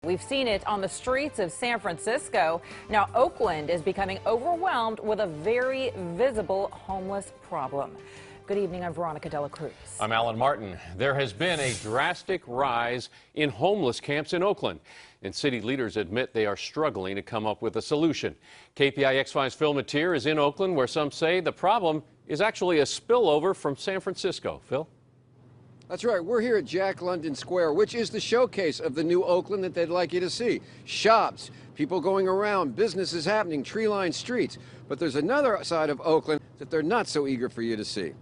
We've seen it on the streets of San Francisco. Now, Oakland is becoming overwhelmed with a very visible homeless problem. Good evening, I'm Veronica Dela Cruz. I'm Alan Martin. There has been a drastic rise in homeless camps in Oakland, and city leaders admit they are struggling to come up with a solution. KPIX5's Phil Mateer is in Oakland, where some say the problem is actually a spillover from San Francisco. Phil? That's right. We're here at Jack London Square, which is the showcase of the new Oakland that they'd like you to see. Shops, people going around, businesses happening, tree-lined streets. But there's another side of Oakland that they're not so eager for you to see.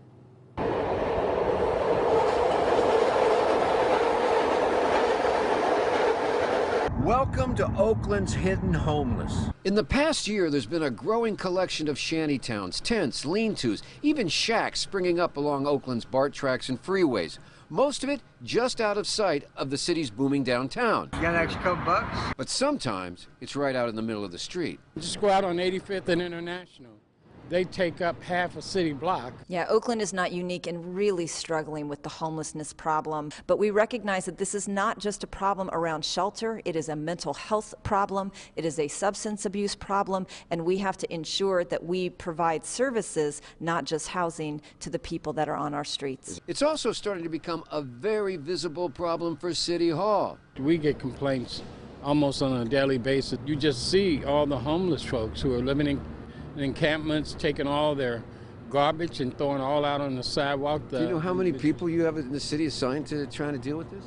Welcome to Oakland's hidden homeless. In the past year, there's been a growing collection of shantytowns, tents, lean-tos, even shacks springing up along Oakland's BART tracks and freeways. Most of it just out of sight of the city's booming downtown. You got an extra couple bucks? But sometimes it's right out in the middle of the street. Just go out on 85th and International. They take up half a city block. Yeah, Oakland is not unique and really struggling with the homelessness problem. But we recognize that this is not just a problem around shelter. It is a mental health problem. It is a substance abuse problem. And we have to ensure that we provide services, not just housing, to the people that are on our streets. It's also starting to become a very visible problem for City Hall. We get complaints almost on a daily basis. You just see all the homeless folks who are living in encampments, taking all their garbage and throwing all out on the sidewalk. Do you know how many people you have in the city assigned to trying to deal with this?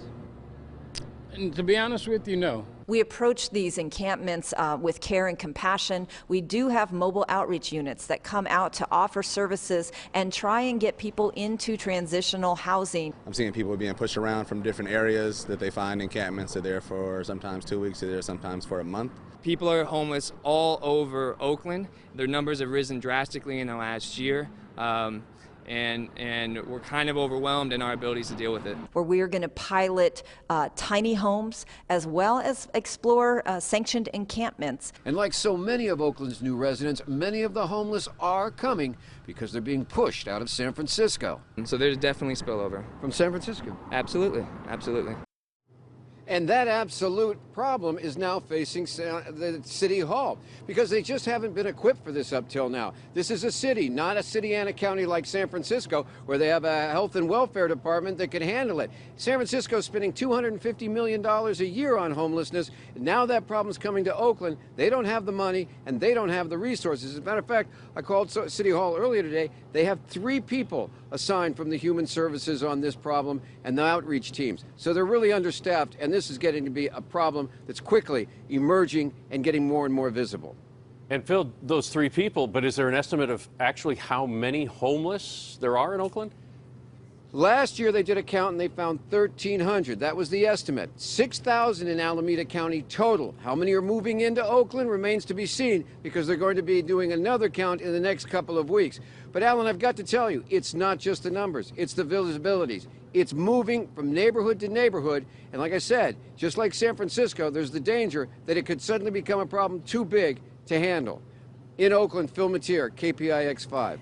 And to be honest with you, no. We approach these encampments with care and compassion. We do have mobile outreach units that come out to offer services and try and get people into transitional housing. I'm seeing people being pushed around from different areas that they find encampments. They're there for sometimes 2 weeks, they're there sometimes for a month. People are homeless all over Oakland. Their numbers have risen drastically in the last year. And we're kind of overwhelmed in our abilities to deal with it. Where we are going to pilot tiny homes as well as explore sanctioned encampments. And like so many of Oakland's new residents, many of the homeless are coming because they're being pushed out of San Francisco. And so there's definitely spillover. From San Francisco? Absolutely, absolutely. And that absolute problem is now facing the City Hall because they just haven't been equipped for this up till now. This is a city, not a city and a county like San Francisco, where they have a health and welfare department that can handle it. San Francisco's spending $250 million a year on homelessness. Now that problem's coming to Oakland. They don't have the money and they don't have the resources. As a matter of fact, I called City Hall earlier today. They have 3 people assigned from the human services on this problem and the outreach teams. So they're really understaffed, and this is getting to be a problem that's quickly emerging and getting more and more visible. And Phil, those 3 people, but is there an estimate of actually how many homeless there are in Oakland? Last year they did a count and they found 1,300. That was the estimate. 6,000 in Alameda County total. How many are moving into Oakland remains to be seen because they're going to be doing another count in the next couple of weeks. But Alan, I've got to tell you, it's not just the numbers, it's the visibilities. It's moving from neighborhood to neighborhood. And like I said, just like San Francisco, there's the danger that it could suddenly become a problem too big to handle. In Oakland, Phil Mateer, KPIX 5.